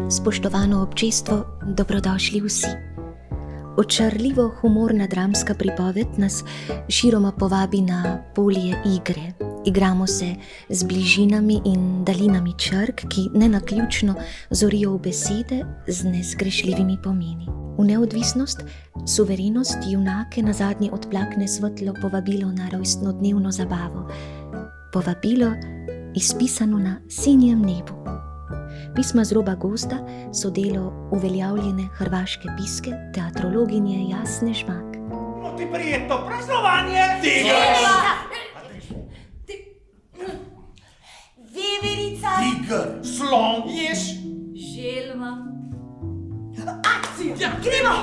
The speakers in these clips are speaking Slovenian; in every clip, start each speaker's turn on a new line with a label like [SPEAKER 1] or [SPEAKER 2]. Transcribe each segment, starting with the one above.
[SPEAKER 1] Spoštovano občestvo, dobrodošli vsi. Očarljivo humorna dramska pripoved nas široma povabi na polje igre. Igramo se z bližinami in daljinami črk, ki nenaključno zorijo v besede z nezgrešljivimi pomeni. V neodvisnost, suverenost junake nazadnje odplakne svetlo povabilo na rojstnodnevno zabavo. Povabilo, izpisano na sinjem nebu. Pisma z roba gozda so delo uveljavljene hrvaške piske, teatrologinje Jasne Žmak.
[SPEAKER 2] No ti prijetno praznovanje!
[SPEAKER 3] Veverica!
[SPEAKER 2] Tiger! Slon! Ješ!
[SPEAKER 3] Želva! Akcija! Gremo!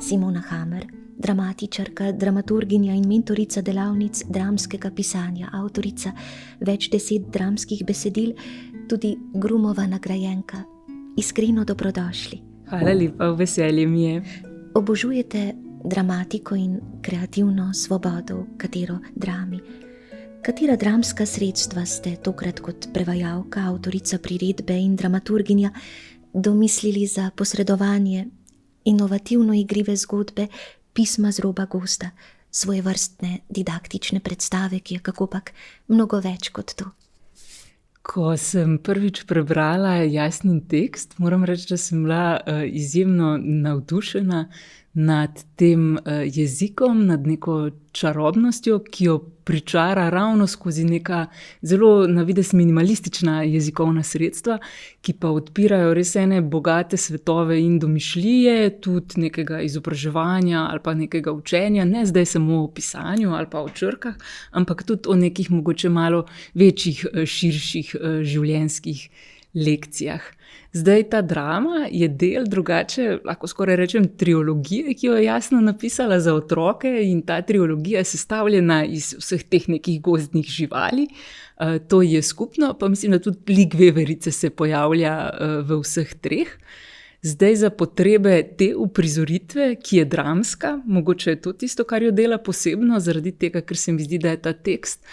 [SPEAKER 1] Simona Hammer, dramatičarka, dramaturginja in mentorica delavnic dramskega pisanja, avtorica več 10 dramskih besedil, tudi Grumova nagrajenka. Iskreno dobrodošli.
[SPEAKER 4] Hvala lepa, veselje mi je.
[SPEAKER 1] Obožujete dramatiko in kreativno svobodo, katero drami. Katera dramska sredstva ste tokrat kot prevajalka, avtorica priredbe in dramaturginja domislili za posredovanje inovativno igrive zgodbe Pisma z roba gozda, svojevrstne didaktične predstave, ki je kakopak mnogo več kot to?
[SPEAKER 4] Ko sem prvič prebrala Jasnin tekst, moram reči, da sem bila izjemno navdušena nad tem jezikom, nad neko čarobnostjo, ki jo pričara ravno skozi neka zelo na videz minimalistična jezikovna sredstva, ki pa odpirajo res ene bogate svetove in domišljije, tudi nekega izobraževanja ali pa nekega učenja, ne zdaj samo o pisanju ali pa o črkah, ampak tudi o nekih mogoče malo večjih, širših življenjskih lekcijah. Zdaj ta drama je del drugače, lahko skoraj rečem, triologije, ki jo je Jasna napisala za otroke, in ta triologija je sestavljena iz vseh teh nekih gozdnih živali. To je skupno, pa mislim, da tudi lik veverice se pojavlja v vseh treh. Zdaj za potrebe te uprizoritve, ki je dramska, mogoče je to tisto, kar jo dela posebno, zaradi tega, ker se mi zdi, da je ta tekst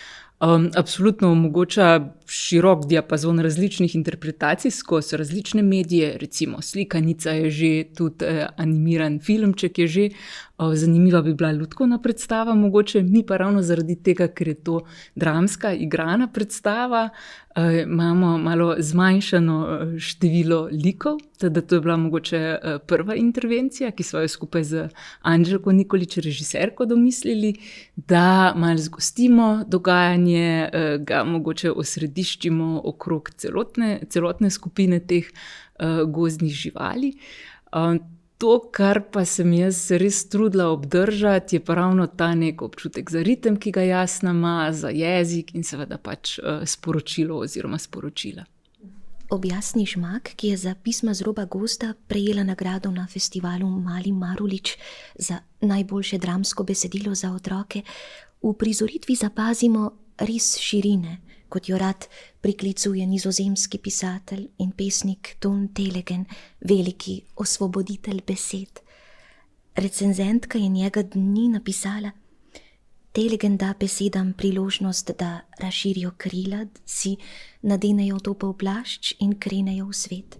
[SPEAKER 4] absolutno omogoča širok diapazon različnih interpretacij skozi različne medije, recimo slikanica je že, tudi animiran filmček je že, zanimiva bi bila lutkovna predstava mogoče, mi pa ravno zaradi tega, ker je to dramska, igrana predstava, imamo malo zmanjšano število likov, teda to je bila mogoče prva intervencija, ki so jo skupaj z Anđelko Nikolić, režiserko, domislili, da malo zgostimo dogajanje, ga mogoče osrediščimo okrog celotne skupine teh gozdnih živali. To, kar pa sem jaz res trudila obdržati, je pa ravno ta nek občutek za ritem, ki ga Jasna ima, za jezik in seveda pač sporočilo oziroma sporočila.
[SPEAKER 1] Ob Jasni Žmak, ki je za Pisma z roba gozda prejela nagrado na festivalu Mali Marulić za najboljše dramsko besedilo za otroke, v prizoritvi zapazimo res širine, kot jo rad priklicuje nizozemski pisatelj in pesnik Ton Telegen, veliki osvoboditelj besed. Recenzentka je njega dni napisala: Telegen da besedam priložnost, da razširijo krila, si nadenejo topel plašč in krenejo v svet.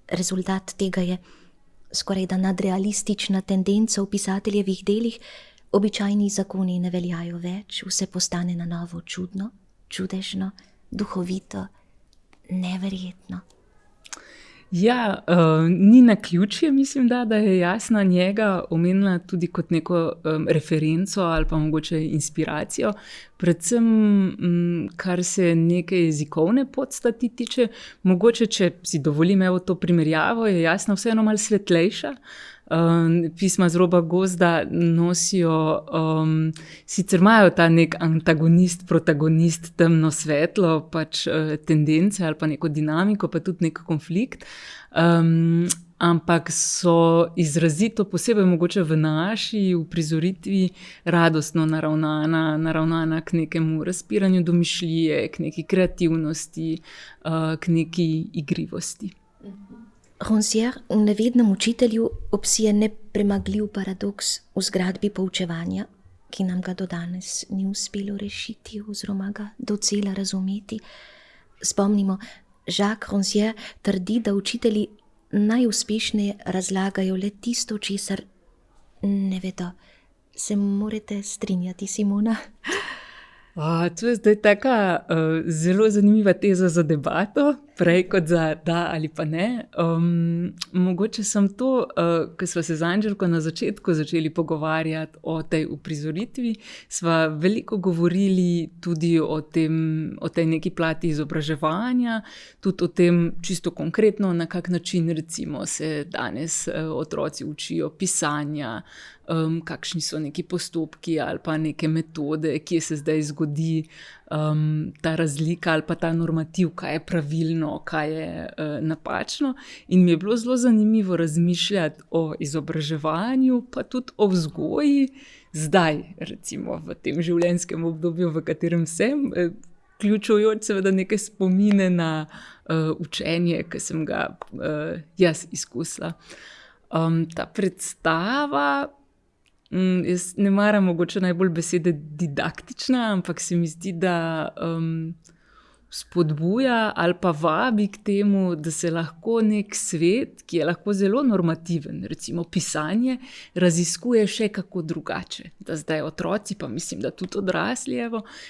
[SPEAKER 1] Rezultat tega je skorajda nadrealistična tendenca v pisateljevih delih, običajni zakoni ne veljajo več, vse postane na novo čudno, čudežno, duhovito, neverjetno.
[SPEAKER 4] Ja, ni naključje, mislim, da je Jasna njega omenila tudi kot neko referenco ali pa mogoče inspiracijo, predvsem kar se neke jezikovne podstati tiče. Mogoče, če si dovolim evo to primerjavo, je Jasna vseeno malo svetlejša. Pisma z roba gozda nosijo, sicer imajo ta nek antagonist, protagonist, temno svetlo, pač tendence ali pa neko dinamiko, pa tudi nek konflikt, ampak so izrazito, posebej mogoče v naši uprizoritvi, radostno naravnana k nekemu razpiranju domišljije, k neki kreativnosti, k neki igrivosti.
[SPEAKER 1] Rancière v nevednem učitelju obsije nepremagljiv paradoks v zgradbi poučevanja, ki nam ga do danes ni uspelo rešiti oziroma ga docela razumeti. Spomnimo, Jacques Rancière trdi, da učitelji najuspešneje razlagajo le tisto, česar ne vedo. Se morate strinjati, Simona?
[SPEAKER 4] To je zdaj taka zelo zanimiva teza za debato, prej kot za da ali pa ne. Mogoče sem to, ko sva se z Anželko na začetku začeli pogovarjati o tej uprizoritvi, sva veliko govorili tudi o tej neki plati izobraževanja, tudi o tem čisto konkretno, na kak način recimo se danes otroci učijo pisanja, kakšni so neki postopki ali pa neke metode, kje se zdaj zgodi ta razlika ali pa ta normativ, kaj je pravilno, kaj je napačno. In mi je bilo zelo zanimivo razmišljati o izobraževanju, pa tudi o vzgoji zdaj, recimo v tem življenjskem obdobju, v katerem sem, vključujoč seveda neke spomine na učenje, ki sem ga jaz izkusila. Ta predstava, jaz ne maram mogoče najbolj besede didaktična, ampak se mi zdi, da spodbuja ali pa vabi k temu, da se lahko nek svet, ki je lahko zelo normativen, recimo pisanje, raziskuje še kako drugače. Da zdaj otroci, pa mislim, da tudi odrasli,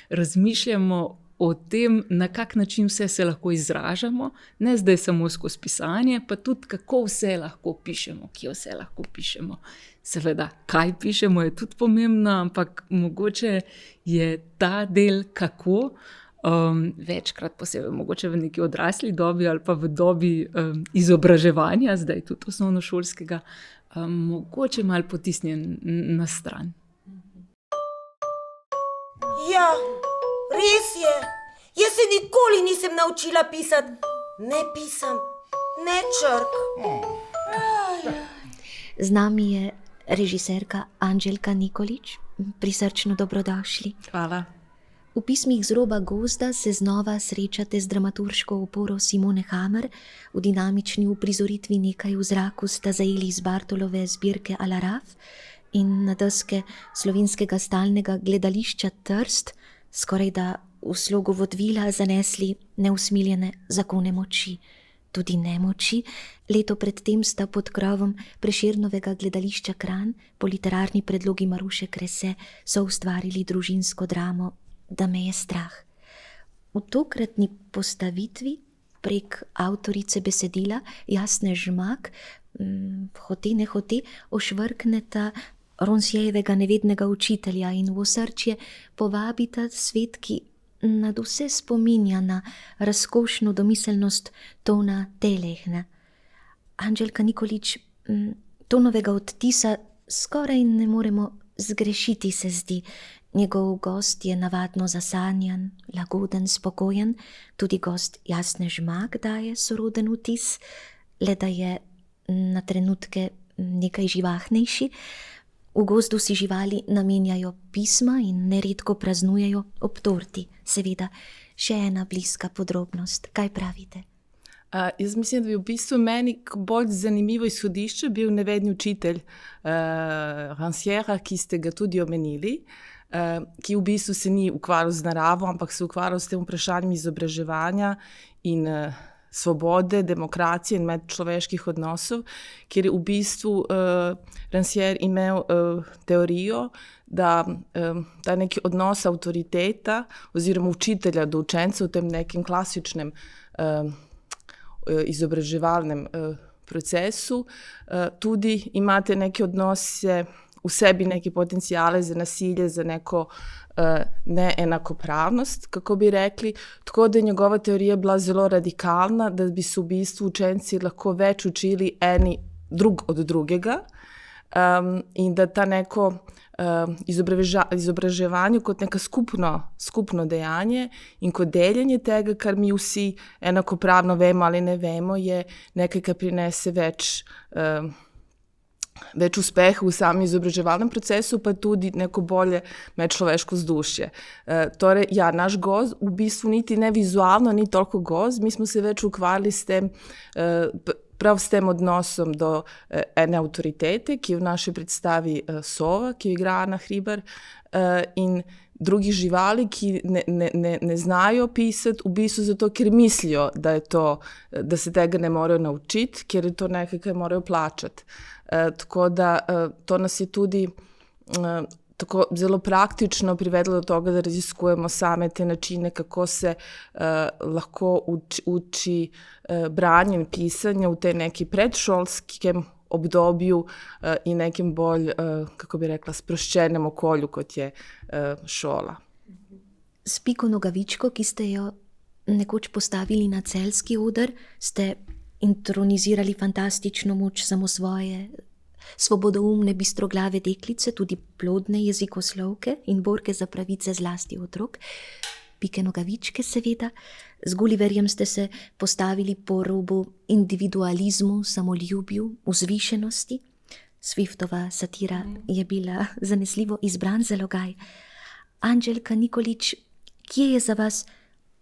[SPEAKER 4] razmišljamo o tem, na kak način vse se lahko izražamo, ne zdaj samo skozi pisanje, pa tudi kako vse lahko pišemo, kje vse lahko pišemo. Seveda, kaj pišemo je tudi pomembno, ampak mogoče je ta del kako, večkrat posebej mogoče v neki odrasli dobi ali pa v dobi izobraževanja, zdaj tudi osnovnošolskega, mogoče malo potisnjen na stran.
[SPEAKER 3] Ja, res je. Jaz se nikoli nisem naučila pisati. Ne pisem, ne črk.
[SPEAKER 1] Z nami je režiserka Anželka Nikolić. Prisrčno dobrodošli.
[SPEAKER 5] Hvala.
[SPEAKER 1] V pismih z roba gozda se znova srečate z dramaturško oporo Simone Hammer. V dinamični uprizoritvi Nekaj v zraku sta zajeli iz Bartolove zbirke Alaraf in na deske Slovenskega stalnega gledališča Trst skorajda v slogu vodvila zanesli neusmiljene zakone moči, tudi nemoči. Leto predtem sta pod krovom Prešernovega gledališča Kranj po literarni predlogi Maruše Krese soustvarili družinsko dramo Da me je strah. V tokratni postavitvi prek avtorice besedila Jasne Žmak hote ne hote ošvrkneta Rancièrjevega nevednega učitelja in v osrčje povabita svet, ki nad vse spominja na razkošno domiselnost Tona Telehna. Anželka Nikolić, Tonovega odtisa skoraj ne moremo zgrešiti, se zdi. Njegov gost je navadno zasanjan, lagoden, spokojen, tudi gost Jasne Žmak daje soroden vtis, le da je na trenutke nekaj živahnejši. V gozdu si živali namenjajo pisma in neredko praznujejo ob torti. Seveda, še ena bliska podrobnost. Kaj pravite?
[SPEAKER 5] Jaz mislim, da bi v bistvu meni bolj zanimivo izhodišče bil nevedni učitelj Rancièra, ki ste ga tudi omenili, ki v bistvu se ni ukvarjal z naravo, ampak se ukvarjal s tem vprašanjem izobraževanja in svobode, demokracije in medčloveških odnosov, kjer je v bistvu Rancière imel teorijo, da ta neki odnos avtoriteta oziroma učitelja do učencev v tem nekem klasičnem izobraževalnem procesu tudi imate neke odnose v sebi, neke potencijale za nasilje, za neko neenakopravnost, kako bi rekli. Tako da je njegova teorija bila zelo radikalna, da bi se v bistvu učenci lahko več učili eni drug od drugega in da ta neko izobraževanje kot neka skupno dejanje in kot deljenje tega, kar mi vsi enakopravno vemo ali ne vemo, je nekaj, kar prinese več uspeha v samem izobraževalnem procesu, pa tudi neko bolje medčloveško vzdušje. Torej, ja, naš gost v bistvu niti ne vizualno, ni toliko gost, mi smo se več ukvarjali s tem prav s tem odnosom do ene avtoritete, ki je v naši predstavi sova, ki jo igra Ana Hribar, in drugih živali, ki ne znajo pisati, v bistvu zato, ker mislijo, da se tega ne morejo naučiti, ker je to nekaj, kar morajo plačati. Tako da to nas je tudi tako zelo praktično privedlo do toga, da raziskujemo same te načine, kako se lahko uči branje in pisanje v tej neki predšolskem obdobju in nekem bolj, kako bi rekla, sproščenem okolju, kot je šola.
[SPEAKER 1] S Piko Nogavičko, ki ste jo nekoč postavili na celjski oder, ste intronizirali fantastično moč samosvoje, svobodoumne, bistroglave deklice, tudi plodne jezikoslovke in borke za pravice zlasti otrok. Pike Nogavičke seveda. Z Gulliverjem ste se postavili po robu individualizmu, samoljubju, vzvišenosti. Swiftova satira je bila zanesljivo izbran zalogaj. Anđelka Nikolić, kje je za vas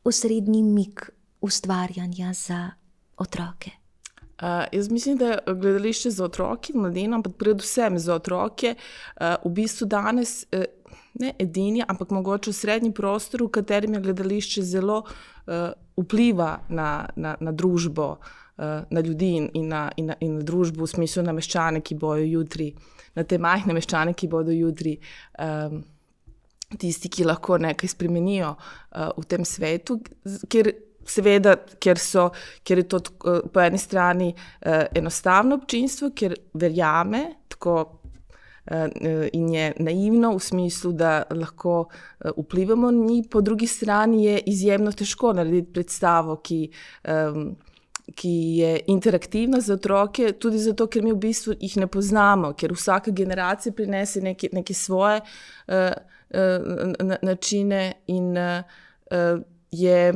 [SPEAKER 1] osrednji mik ustvarjanja za otroke?
[SPEAKER 5] Jaz mislim, da je gledališče za otroke, mladino, ampak predvsem za otroke, v bistvu danes ne edini, ampak mogoče srednji prostor, v katerem je gledališče zelo vpliva na družbo, na ljudi in na družbo, v smislu na meščane, ki bodo jutri, na te majhne meščane, ki bodo jutri tisti, ki lahko nekaj spremenijo v tem svetu, ker je to po eni strani enostavno občinstvo, ker verjame tako in je naivno v smislu, da lahko vplivamo na njih, po drugi strani je izjemno težko narediti predstavo, ki je interaktivna za otroke, tudi zato, ker mi v bistvu jih ne poznamo, ker vsaka generacija prinese neke svoje načine in je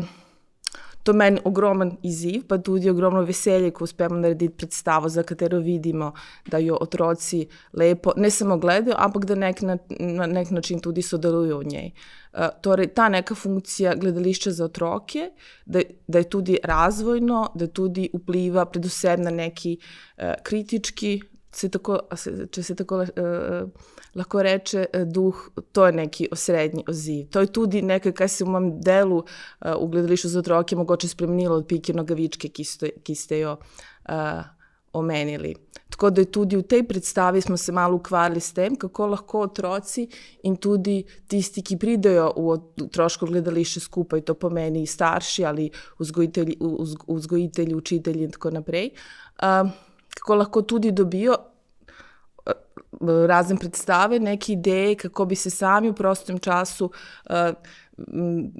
[SPEAKER 5] to meni ogromen izziv, pa tudi ogromno veselje, ko uspemo narediti predstavo, za katero vidimo, da jo otroci lepo ne samo gledajo, ampak da na nek način tudi sodelujo v njej. Torej, ta neka funkcija gledališča za otroke, da je tudi razvojno, da tudi vpliva predvsem na neki kritički, če se tako lahko reče, duh, to je neki osrednji odziv. To je tudi nekaj, kar se v mojem delu v gledališču za otroke mogoče spremenilo od Pike Nogavičke, ki ste jo omenili. Tako da tudi v tej predstavi smo se malo ukvarjali s tem, kako lahko otroci in tudi tisti, ki pridejo v otroško gledališče skupaj, to pomeni starši ali vzgojitelji, učitelji in tako naprej, kako lahko tudi dobijo razne predstave, neke ideje, kako bi se sami v prostem času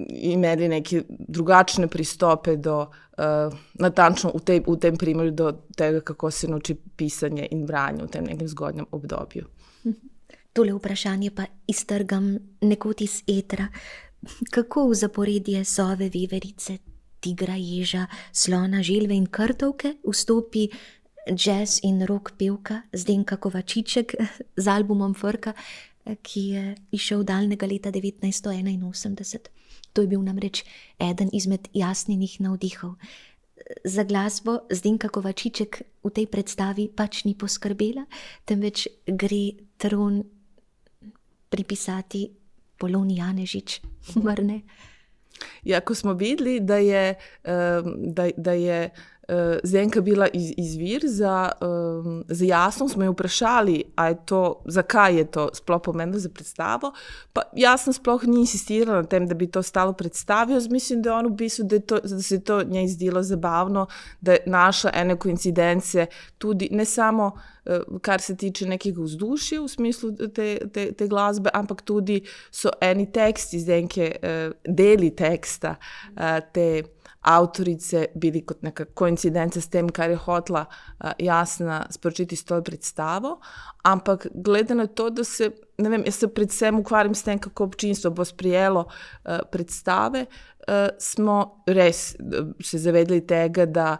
[SPEAKER 5] imeli neke drugačne pristope do, natančno v tem primeru do tega, kako se nauči pisanje in branje v tem nekem zgodnjem obdobju.
[SPEAKER 1] Tole vprašanje pa iztrgam nekod iz etra. Kako v zaporedje sove, veverice, tigra, ježa, slona, želve in krtovke vstopi jazz in rock pevka Zdenka Kovačiček z albumom Frka, ki je izšel daljnega leta 1981. To je bil namreč eden izmed Jasninih navdihov. Za glasbo Zdenka Kovačiček v tej predstavi pač ni poskrbela, temveč gre tron pripisati Poloni Janežič, mar ne?
[SPEAKER 5] Ja, ko smo videli, da je Zdenka bila izvir za Jasno, smo jo vprašali, zakaj je to sploh pomenilo za predstavo. Pa Jasna sploh ni insistirala na tem, da bi to stalo predstavijo. Mislim, da on v bistvu, da se to njej zdelo zabavno, da je našla ene koincidence tudi ne samo kar se tiče nekega vzdušja v smislu te glasbe, ampak tudi so eni teksti Zdenke, deli teksta te avtorice bili kot neka koincidenca s tem, kar je hotela Jasna sporočiti s to predstavo, ampak glede na to, da se, ne vem, jaz se predvsem ukvarjam s tem, kako občinstvo bo sprejelo predstave, smo res se zavedali tega, da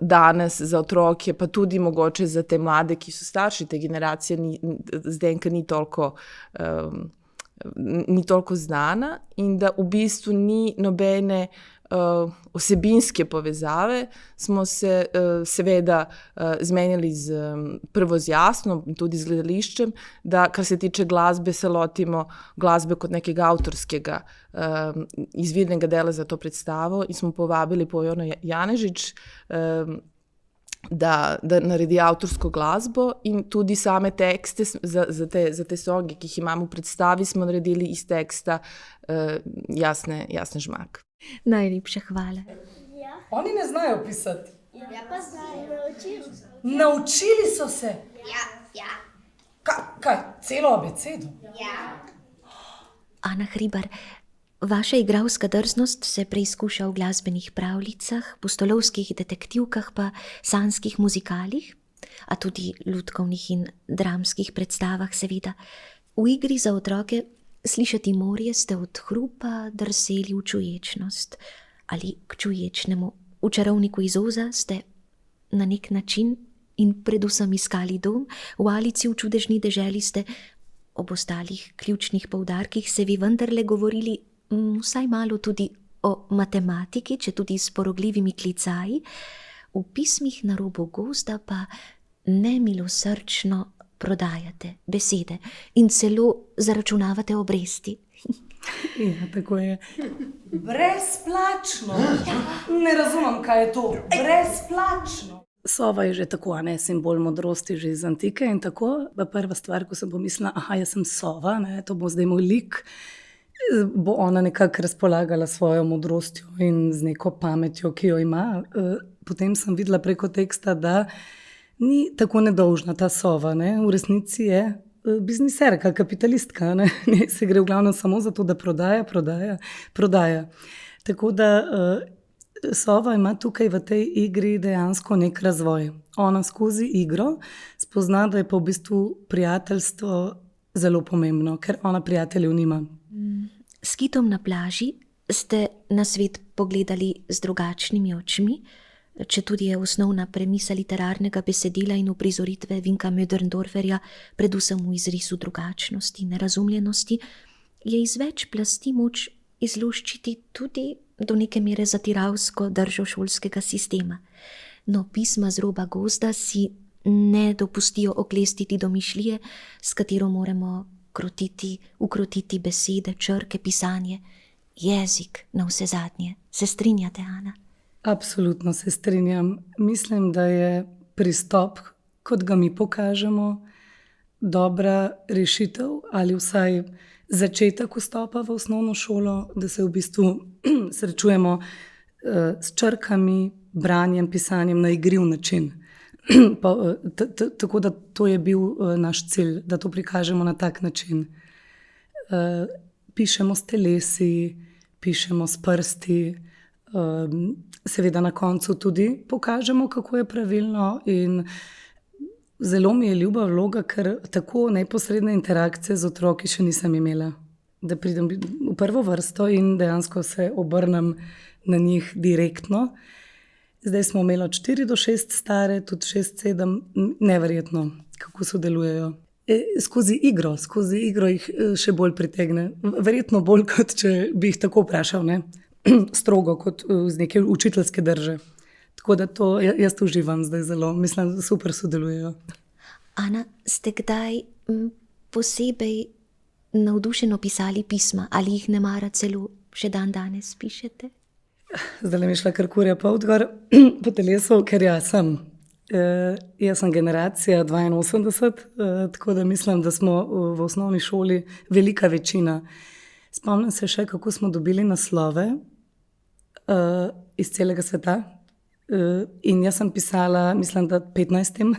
[SPEAKER 5] danes za otroke, pa tudi mogoče za te mlade, ki so starši te generacije, Zdenka ni toliko ni toliko znana in da v bistvu ni nobene osebinske povezave, smo se seveda zmenjali prvo z Jasno in tudi z gledališčem, da kar se tiče glasbe, se lotimo glasbe kot nekega avtorskega izvirnega dela za to predstavo in smo povabili Bojano Janežič, da naredi avtorsko glasbo in tudi same tekste za te songe, ki jih imamo v predstavi, smo naredili iz teksta Jasne Žmak.
[SPEAKER 1] Najlepša hvala.
[SPEAKER 6] Oni ne znajo pisati.
[SPEAKER 7] Ja, pa znajo,
[SPEAKER 6] Naučili so se.
[SPEAKER 7] Ja.
[SPEAKER 6] Kaj, celo abecedo?
[SPEAKER 7] Ja.
[SPEAKER 1] Ana Hribar, vaša igralska drznost se preizkuša v glasbenih pravljicah, pustolovskih detektivkah pa sanskih muzikalih, a tudi lutkovnih in dramskih predstavah seveda. V igri za otroke Slišati morje ste od hrupa drseli v čuječnost ali k čuječnemu. V Čarovniku iz Oza ste na nek način in predvsem iskali dom, v Alici v čudežni deželi ste ob ostalih ključnih poudarkih se vi vendarle govorili vsaj malo tudi o matematiki, če tudi s porogljivimi klicaji, v pismih Na robu gozda pa nemilosrčno prodajate besede in celo zaračunavate obresti.
[SPEAKER 6] Ja, tako je. Brezplačno. Ne razumem, kaj je to. Brezplačno. Sova je že tako, ne, simbol modrosti že iz antike in tako. Prva stvar, ko sem pomislila, jaz sem sova, ne, to bo zdaj moj lik, bo ona nekako razpolagala svojo modrostjo in z neko pametjo, ki jo ima. Potem sem videla preko teksta, da ni tako nedolžna ta sova, ne. V resnici je bizniserka, kapitalistka, ne. Njej se gre v glavnem samo za to, da prodaja. Tako da sova ima tukaj v tej igri dejansko nek razvoj. Ona skozi igro spozna, da je pa v bistvu prijateljstvo zelo pomembno, ker ona prijateljev nima.
[SPEAKER 1] S Kitom na plaži ste na svet pogledali z drugačnimi očmi, četudi je osnovna premisa literarnega besedila in uprizoritve Vinka Möderndorferja predvsem v izrisu drugačnosti, nerazumljenosti, je iz več plasti moč izluščiti tudi do neke mere zatiralsko držo šolskega sistema. No, pisma z roba gozda si ne dopustijo oklestiti domišljije, s katero moramo ukrotiti besede, črke, pisanje, jezik na vse zadnje. Se strinjate, Ana?
[SPEAKER 6] Absolutno se strinjam. Mislim, da je pristop, kot ga mi pokažemo, dobra rešitev ali vsaj začetek vstopa v osnovno šolo, da se v bistvu srečujemo s črkami, branjem, pisanjem na igriv način. Tako da to je bil naš cilj, da to prikažemo na tak način. Pišemo s telesi, pišemo s prsti, seveda na koncu tudi pokažemo, kako je pravilno, in zelo mi je ljuba vloga, ker tako neposredne interakcije z otroki še nisem imela. Da pridem v prvo vrsto in dejansko se obrnem na njih direktno. Zdaj smo imeli od 4 do 6 stare, tudi 6-7, neverjetno, kako sodelujejo. Skozi igro jih še bolj pritegne. Verjetno bolj, kot če bi jih tako vprašal, ne? Strogo, kot z neke učiteljske drže. Tako da to, jaz to uživam zdaj zelo. Mislim, da super sodelujejo.
[SPEAKER 1] Ana, ste kdaj posebej navdušeno pisali pisma ali jih nemara celo še danes pišete?
[SPEAKER 6] Zdaj mi je šla kar kurja povdgor po telesu, ker jaz sem generacija 82, tako da mislim, da smo v osnovni šoli velika večina. Spomnim se še, kako smo dobili naslove iz celega sveta in jaz sem pisala, mislim, da 15.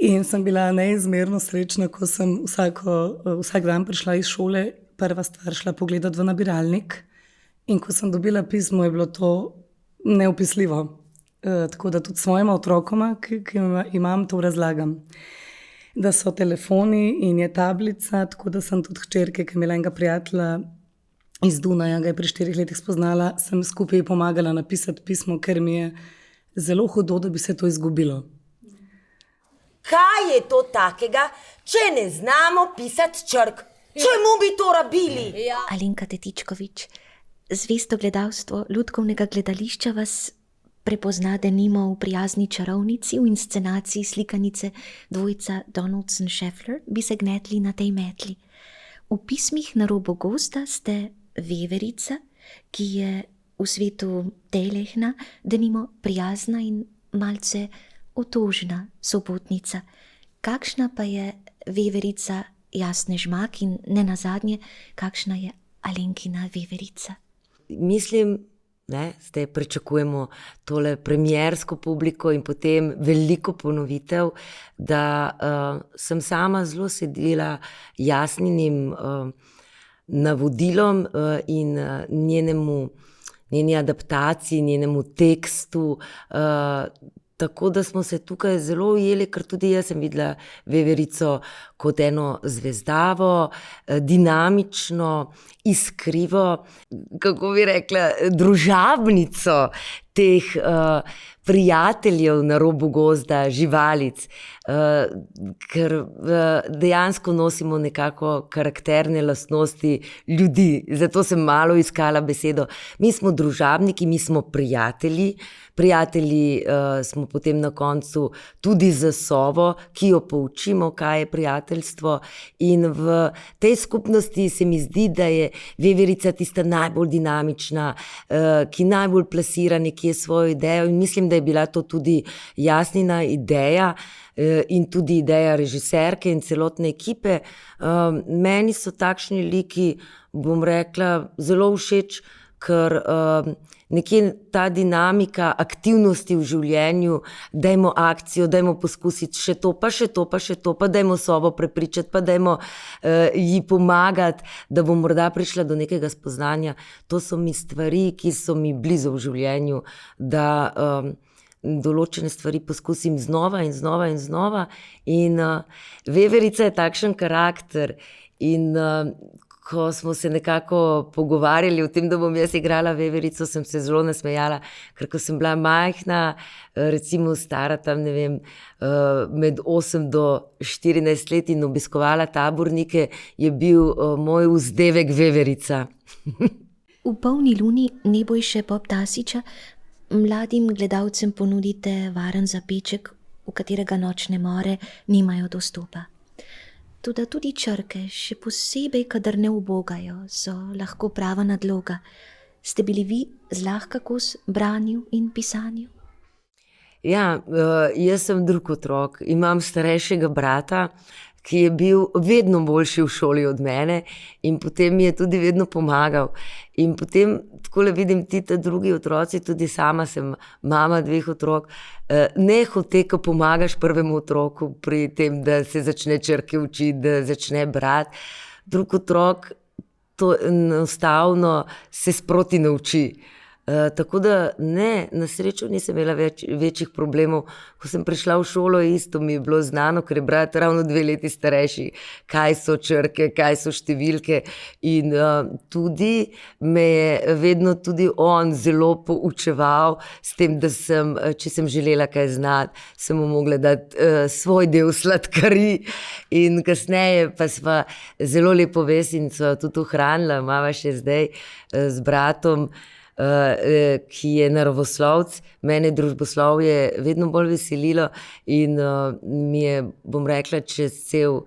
[SPEAKER 6] In sem bila neizmerno srečna, ko sem vsak dan prišla iz šole, prva stvar šla pogledat v nabiralnik. In ko sem dobila pismo, je bilo to neopisljivo. Tako da tudi svojima otrokoma, ki imam, to razlagam. Da so telefoni in je tablica, tako da sem tudi hčerke, ki je imela enega prijatelja iz Dunaja, ga je pri 4 letih spoznala, sem skupaj pomagala napisati pismo, ker mi je zelo hudo, da bi se to izgubilo.
[SPEAKER 3] Kaj je to takega, če ne znamo pisati črk? Čemu bi to rabili?
[SPEAKER 1] Alenka Tetičkovič, zvesto gledalstvo lutkovnega gledališča vas prepozna denimo v Prijazni čarovnici, v inscenaciji slikanice dvojca Donaldson-Scheffler bi se gnetli na tej metli. V pismih Na robu gozda ste veverica, ki je v svetu telehna, denimo prijazna in malce otožna sobotnica. Kakšna pa je veverica Jasne Žmak in ne nazadnje, kakšna je Alenkina veverica?
[SPEAKER 8] Mislim, zdaj pričakujemo tole premiersko publiko in potem veliko ponovitev, da sem sama zelo sedela Jasninim navodilom in njeni adaptaciji, njenemu tekstu, tako da smo se tukaj zelo ujeli, ker tudi jaz sem videla veverico kot eno zvezdavo, dinamično, iskrivo, kako bi rekla, družabnico teh prijateljev na robu gozda, živalic, ker dejansko nosimo nekako karakterne lastnosti ljudi, zato sem malo iskala besedo. Mi smo družabniki, mi smo prijatelji, smo potem na koncu tudi za sovo, ki jo poučimo, kaj je prijateljstvo, in v tej skupnosti se mi zdi, da je veverica tista najbolj dinamična, ki najbolj plasira nekje svojo idejo, in mislim, da je bila to tudi Jasnina ideja in tudi ideja režiserke in celotne ekipe. Meni so takšni liki, bom rekla, zelo všeč, ker nekje ta dinamika aktivnosti v življenju, dajmo akcijo, dajmo poskusiti še to, pa še to, pa še to, pa dajmo sovo prepričati, pa dajmo ji pomagati, da bo morda prišla do nekega spoznanja. To so mi stvari, ki so mi blizu v življenju, da določene stvari poskusim znova in znova in znova. In veverica je takšen karakter in ko smo se nekako pogovarjali o tem, da bom jaz igrala veverico, sem se zelo nasmejala, ker ko sem bila majhna, recimo stara tam, ne vem, med 8 do 14 let in obiskovala tabornike, je bil moj vzdevek veverica.
[SPEAKER 1] V Polni luni Nebojše Poptasiča mladim gledalcem ponudite varen zapeček, v katerega nočne more nimajo dostopa. Toda tudi črke, še posebej, kadar ne ubogajo, so lahko prava nadloga. Ste bili vi zlahka kos branju in pisanju?
[SPEAKER 8] Ja, jaz sem drug otrok. Imam starejšega brata, ki je bil vedno boljši v šoli od mene in potem mi je tudi vedno pomagal. In potem takole vidim ti ta drugi otroci, tudi sama sem mama 2 otrok, ne hote, ko pomagaš prvemu otroku pri tem, da se začne črke učiti, da začne brati. Drug otrok to enostavno se sproti nauči. Tako da ne, na srečo nisem imela večjih problemov. Ko sem prišla v šolo, isto mi je bilo znano, ker je brat ravno 2 leti starejši, kaj so črke, kaj so številke, in tudi me je vedno tudi on zelo poučeval s tem, da sem, če sem želela kaj znati, sem mu mogla dati svoj del sladkarij, in kasneje pa sva zelo lepo vez in sva tudi ohranila, imava še zdaj z bratom, ki je naravoslovec. Mene družboslovje vedno bolj veselilo in mi je, bom rekla, čez cel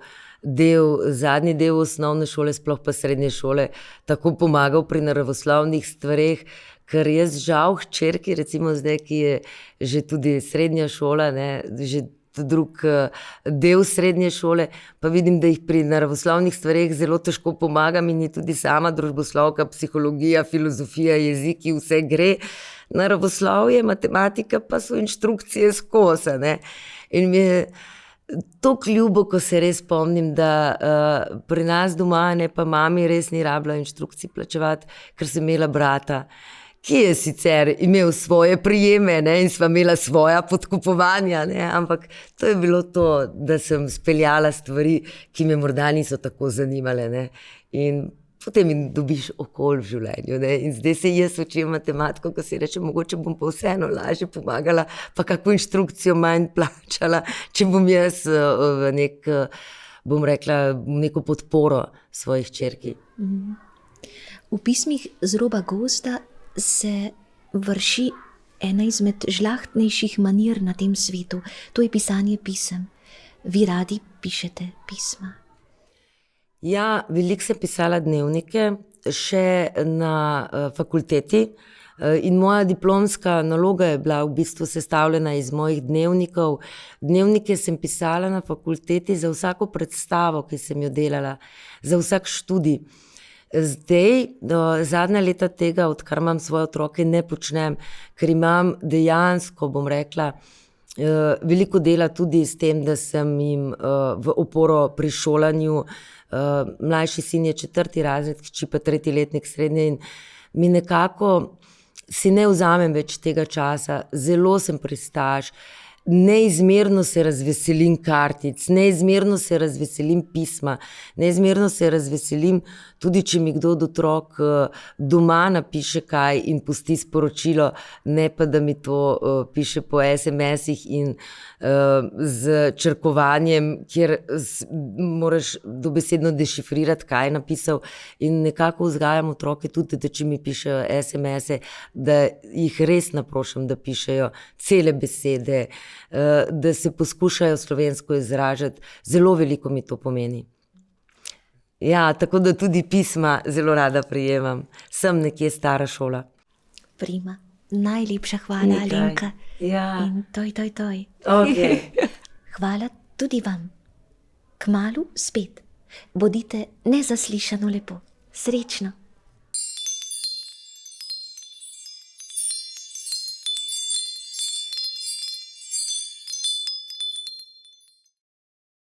[SPEAKER 8] zadnji del osnovne šole, sploh pa srednje šole, tako pomagal pri naravoslovnih stvareh, ker jaz žal hčerki, recimo zdaj, ki je že tudi srednja šola, že drug del srednje šole, pa vidim, da jih pri naravoslovnih stvareh zelo težko pomagam in je tudi sama družboslovka, psihologija, filozofija, jeziki, vse gre. Naravoslovje, matematika pa so inštrukcije skozi, ne. In mi je toliko ljubo, ko se res spomnim, da pri nas doma, pa mami res ni rabila inštrukcij plačevati, ker sem imela brata, ki je sicer imel svoje prijeme, in sva imela svoja podkupovanja, ampak to je bilo to, da sem speljala stvari, ki me morda niso tako zanimale, in potem dobiš okolj v življenju, in zdaj se jaz učim matematiko, ko si rečem, mogoče bom pa vseeno lažje pomagala, pa kako inštrukcijo manj plačala, če bom jaz v nek bom rekla, neko podporo svojih hčerki.
[SPEAKER 1] V pismih z roba gozda se vrši ena izmed žlahtnejših manir na tem svetu. To je pisanje pisem. Vi radi pišete pisma.
[SPEAKER 8] Ja, veliko sem pisala dnevnike, še na fakulteti. In moja diplomska naloga je bila v bistvu sestavljena iz mojih dnevnikov. Dnevnike sem pisala na fakulteti za vsako predstavo, ki sem jo delala, za vsak študij. Zdaj, zadnja leta tega, odkar imam svoje otroke, ne počnem, ker imam dejansko, bom rekla, veliko dela tudi s tem, da sem jim v oporo pri šolanju. Mlajši sin je 4. razred, hči pa 3. letnik srednje in mi nekako si ne vzamem več tega časa, zelo sem pristaš, neizmerno se razveselim kartic, neizmerno se razveselim pisma, neizmerno se razveselim tudi, če mi kdo od otrok doma napiše kaj in pusti sporočilo, ne pa da mi to piše po SMS-ih in z črkovanjem, kjer moraš dobesedno dešifrirati, kaj je napisal, in nekako vzgajam otroke tudi, da če mi pišejo SMS-e, da jih res naprošam, da pišejo cele besede, da se poskušajo slovensko izražati. Zelo veliko mi to pomeni. Ja, tako da tudi pisma zelo rada prejemam. Sem nekje stara šola.
[SPEAKER 1] Prima. Najlepša hvala, Alenka.
[SPEAKER 8] Ja.
[SPEAKER 1] In toj.
[SPEAKER 8] Okay.
[SPEAKER 1] Hvala tudi vam. Kmalu spet. Bodite nezaslišano lepo. Srečno.